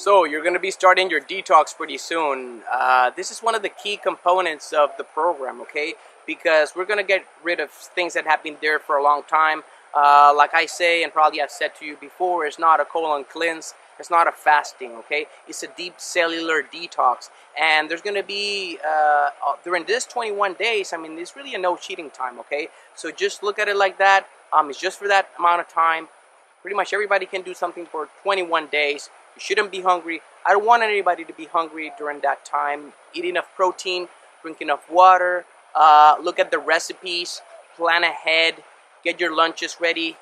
So you're going to be starting your detox pretty soon. This is one of the key components of the program, okay? Because we're going to get rid of things that have been there for a long time. Like I say, and probably I've said to you before, it's not a colon cleanse. It's not a fasting, okay? It's a deep cellular detox. And there's going to be, during this 21 days, I mean, it's really a no cheating time, okay? So just look at it like that. It's just for that amount of time. Pretty much everybody can do something for 21 days. You shouldn't be hungry. I don't want anybody to be hungry during that time. Eat enough protein, drink enough water, look at the recipes, plan ahead, get your lunches ready.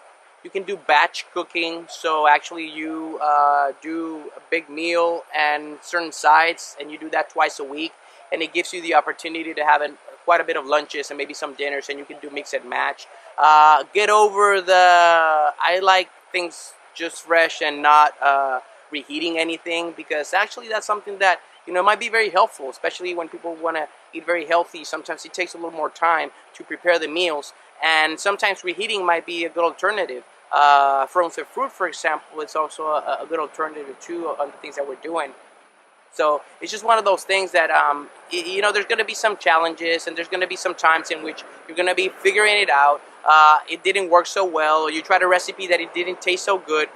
You can do batch cooking, so actually you do a big meal and certain sides, and you do that twice a week, and it gives you the opportunity to have quite a bit of lunches and maybe some dinners, and you can do mix and match. Get over I like things just fresh and not reheating anything, because actually that's something that might be very helpful, especially when people want to eat very healthy. Sometimes it takes a little more time to prepare the meals, and sometimes reheating might be a good alternative. Frozen fruit, for example, is also a good alternative too on the things that we're doing. So it's just one of those things that there's going to be some challenges, and there's going to be some times in which you're going to be figuring it out. It didn't work so well, or you tried a recipe that it didn't taste so good.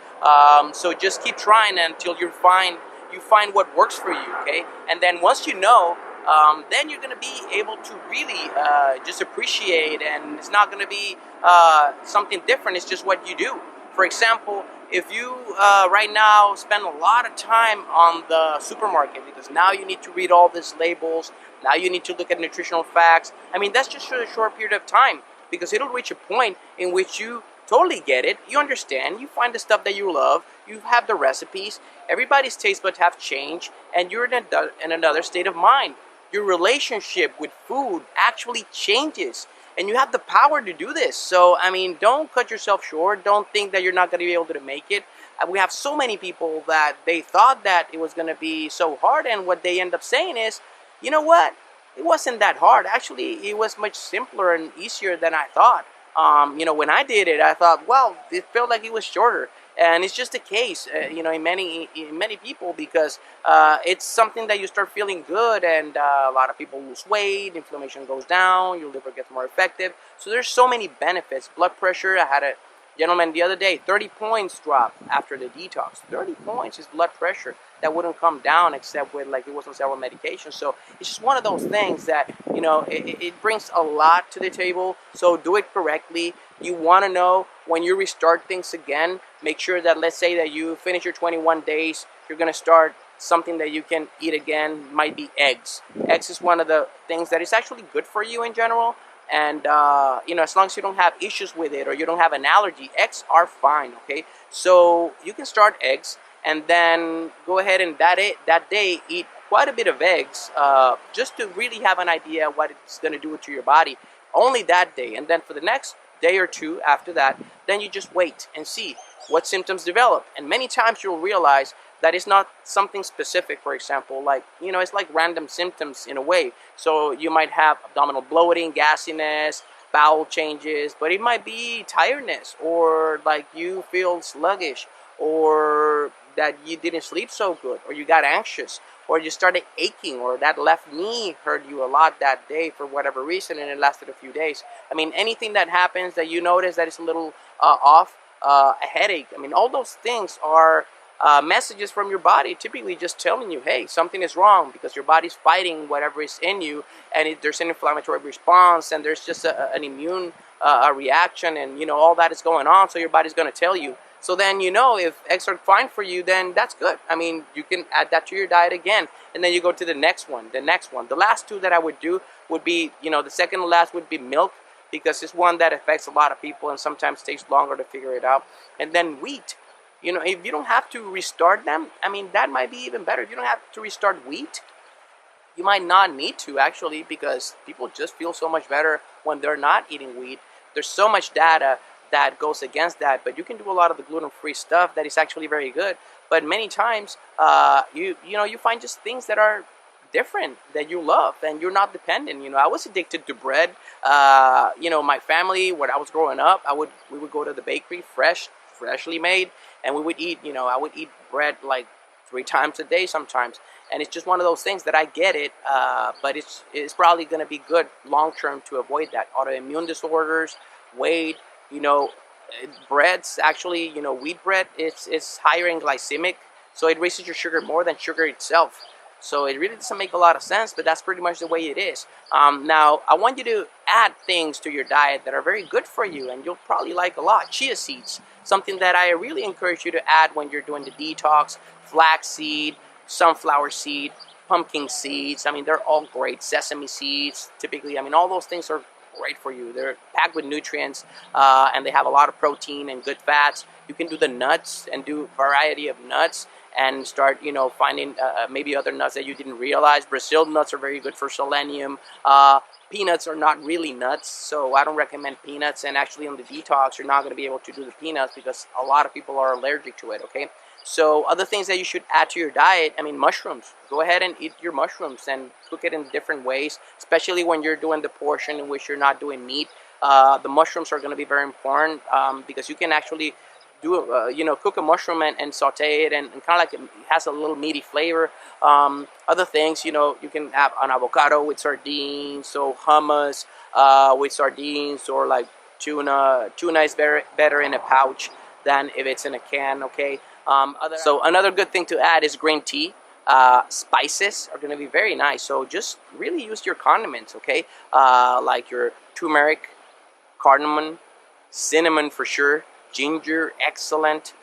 So just keep trying until you find what works for you, okay? And then once you know, then you're going to be able to really just appreciate, and it's not going to be something different. It's just what you do. For example, if you right now spend a lot of time on the supermarket, because now you need to read all these labels, now you need to look at nutritional facts. I mean, that's just for a short period of time, because it'll reach a point in which you totally get it, you understand, you find the stuff that you love, you have the recipes, everybody's taste buds have changed, and you're in another state of mind. Your relationship with food actually changes, and you have the power to do this. So, I mean, don't cut yourself short. Don't think that you're not going to be able to make it. We have so many people that they thought that it was going to be so hard, and what they end up saying is, you know what? It wasn't that hard. Actually, it was much simpler and easier than I thought. When I did it, I thought, well, it felt like it was shorter. And it's just the case, in many people, because it's something that you start feeling good, and a lot of people lose weight, inflammation goes down, your liver gets more effective. So there's so many benefits. Blood pressure, I had a gentleman the other day, 30 points dropped after the detox. 30 points is blood pressure that wouldn't come down except with, like, it was on several medications. So it's just one of those things that, it brings a lot to the table. So do it correctly. You want to know when you restart things again, make sure that, let's say that you finish your 21 days, you're going to start something that you can eat again. Might be eggs. Eggs is one of the things that is actually good for you in general. And, as long as you don't have issues with it or you don't have an allergy, eggs are fine, okay? So you can start eggs, and then go ahead and that day eat quite a bit of eggs, just to really have an idea what it's going to do to your body. Only that day. And then for the next day or two after that, then you just wait and see what symptoms develop. And many times you'll realize that it's not something specific. For example, like, it's like random symptoms in a way. So you might have abdominal bloating, gassiness, bowel changes, but it might be tiredness, or like you feel sluggish, or that you didn't sleep so good, or you got anxious, or you started aching, or that left knee hurt you a lot that day for whatever reason, and it lasted a few days. I mean, anything that happens that you notice that is a little off, a headache, I mean, all those things are messages from your body, typically just telling you, hey, something is wrong, because your body's fighting whatever is in you, and there's an inflammatory response, and there's just an immune reaction, and all that is going on, so your body's going to tell you. So then, if eggs are fine for you, then that's good. I mean, you can add that to your diet again, and then you go to the next one. The last two that I would do would be, the second to last would be milk, because it's one that affects a lot of people and sometimes takes longer to figure it out. And then wheat. If you don't have to restart them, I mean, that might be even better. If you don't have to restart wheat, you might not need to, actually, because people just feel so much better when they're not eating wheat. There's so much data that goes against that, but you can do a lot of the gluten-free stuff that is actually very good. But many times, you find just things that are different that you love, and you're not dependent. I was addicted to bread. My family, when I was growing up, we would go to the bakery, freshly made, and we would eat. I would eat bread like 3 times a day sometimes. And it's just one of those things that I get it, but it's probably going to be good long term to avoid that. Autoimmune disorders, weight, you know, breads, actually, you know, wheat bread, it's higher in glycemic, so it raises your sugar more than sugar itself. So it really doesn't make a lot of sense, but that's pretty much the way it is. Now, I want you to add things to your diet that are very good for you, and you'll probably like a lot. Chia seeds, something that I really encourage you to add when you're doing the detox. Flaxseed, sunflower seed, pumpkin seeds. I mean, they're all great. Sesame seeds, typically. I mean, all those things are great for you. They're packed with nutrients, and they have a lot of protein and good fats. You can do the nuts and do a variety of nuts, and start, you know, finding maybe other nuts that you didn't realize. Brazil nuts are very good for selenium. Peanuts are not really nuts, so I don't recommend peanuts. And actually on the detox, you're not going to be able to do the peanuts because a lot of people are allergic to it, okay? So other things that you should add to your diet, I mean, mushrooms. Go ahead and eat your mushrooms and cook it in different ways, especially when you're doing the portion in which you're not doing meat. The mushrooms are going to be very important because you can actually do you know, cook a mushroom and saute it, and kind of like it has a little meaty flavor. Other things, you know, you can have an avocado with sardines, so hummus with sardines, or like tuna. Tuna is better in a pouch than if it's in a can, okay? So another good thing to add is green tea. Spices are going to be very nice, so just really use your condiments, okay? Like your turmeric, cardamom, cinnamon for sure, ginger, excellent.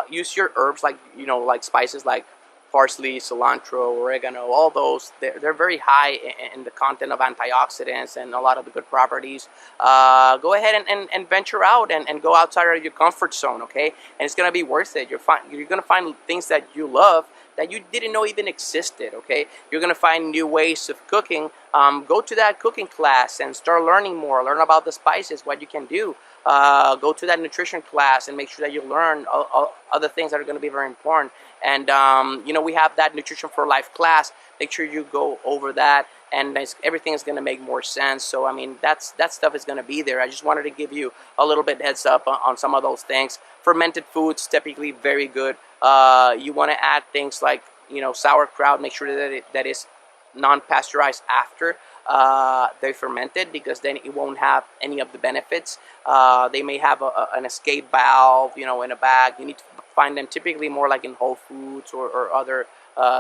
Use your herbs, like, you know, like spices like parsley, cilantro, oregano, all those. They're very high in the content of antioxidants and a lot of the good properties. Go ahead and venture out and go outside of your comfort zone, okay? And it's going to be worth it. You're going to find things that you love that you didn't know even existed, okay? You're going to find new ways of cooking. Go to that cooking class and start learning more. Learn about the spices, what you can do. Go to that nutrition class and make sure that you learn other things that are going to be very important. And, you know, we have that Nutrition for Life class. Make sure you go over that, and everything is going to make more sense. So, I mean, that stuff is going to be there. I just wanted to give you a little bit heads up on some of those things. Fermented foods, typically very good. You want to add things like, you know, sauerkraut. Make sure that is non-pasteurized after they fermented, because then it won't have any of the benefits. They may have an escape valve, you know, in a bag. You need to find them typically more like in Whole Foods or other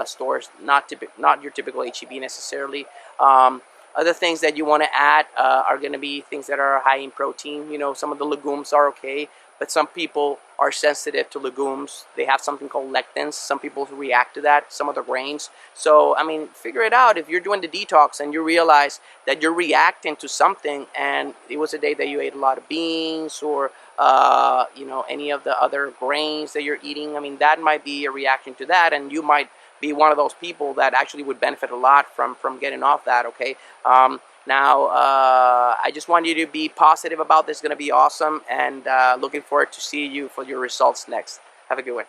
stores, not your typical HEB necessarily. Other things that you want to add are going to be things that are high in protein. You know, some of the legumes are okay, but some people are sensitive to legumes. They have something called lectins. Some people react to that, some of the grains. So, I mean, figure it out. If you're doing the detox and you realize that you're reacting to something, and it was a day that you ate a lot of beans or, you know, any of the other grains that you're eating, I mean, that might be a reaction to that, and you might be one of those people that actually would benefit a lot from getting off that, okay? Now, I just want you to be positive about this. It's going to be awesome, and looking forward to see you for your results next. Have a good one.